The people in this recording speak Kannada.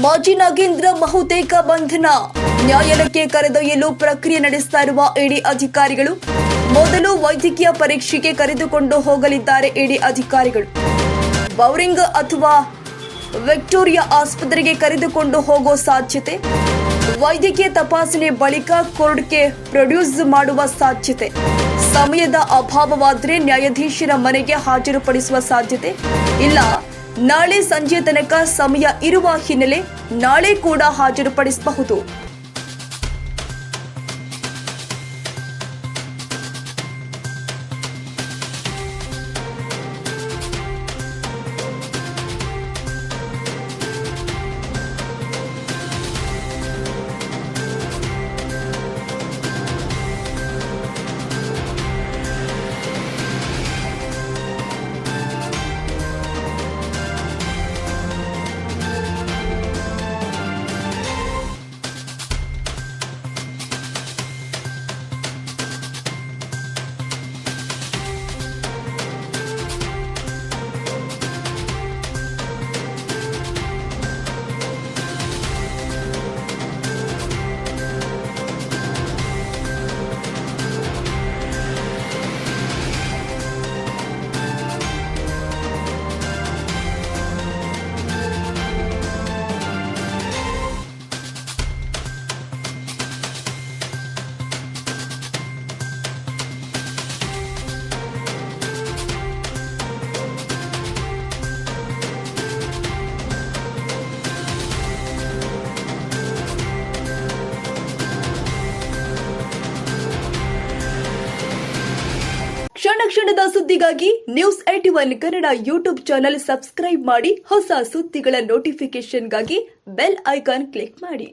ಮಾಜಿ ನಾಗೇಂದ್ರ ಬಹುತೇಕ ಬಂಧನ. ನ್ಯಾಯಾಲಯಕ್ಕೆ ಕರೆದೊಯ್ಯಲು ಪ್ರಕ್ರಿಯೆ ನಡೆಸ್ತಾ ಇರುವ ಇಡಿ ಅಧಿಕಾರಿಗಳು. ಮೊದಲು ವೈದ್ಯಕೀಯ ಪರೀಕ್ಷೆಗೆ ಕರೆದುಕೊಂಡು ಹೋಗಲಿದ್ದಾರೆ ಇಡಿ ಅಧಿಕಾರಿಗಳು. ಬೌರಿಂಗ್ ಅಥವಾ ವಿಕ್ಟೋರಿಯಾ ಆಸ್ಪತ್ರೆಗೆ ಕರೆದುಕೊಂಡು ಹೋಗೋ ಸಾಧ್ಯತೆ. ವೈದ್ಯಕೀಯ ತಪಾಸಣೆ ಬಳಿಕ ಕೋರ್ಟ್ಗೆ ಪ್ರೊಡ್ಯೂಸ್ ಮಾಡುವ ಸಾಧ್ಯತೆ. ಸಮಯದ ಅಭಾವವಾದರೆ ನ್ಯಾಯಾಧೀಶರ ಮನೆಗೆ ಹಾಜರುಪಡಿಸುವ ಸಾಧ್ಯತೆ ಇಲ್ಲ. ನಾಳೆ ಸಂಜೆ ತನಕ ಸಮಯ ಇರುವ ಹಿನ್ನೆಲೆ ನಾಳೆ ಕೂಡ ಹಾಜರುಪಡಿಸಬಹುದು. ಕ್ಷಣದ ಸುದ್ದಿಗಾಗಿ News81 Kannada YouTube channel subscribe ಮಾಡಿ. ಹೊಸ ಸುದ್ದಿಗಳ ನೋಟಿಫಿಕೇಶನ್ಗಾಗಿ ಬೆಲ್ ಐಕಾನ್ ಕ್ಲಿಕ್ ಮಾಡಿ.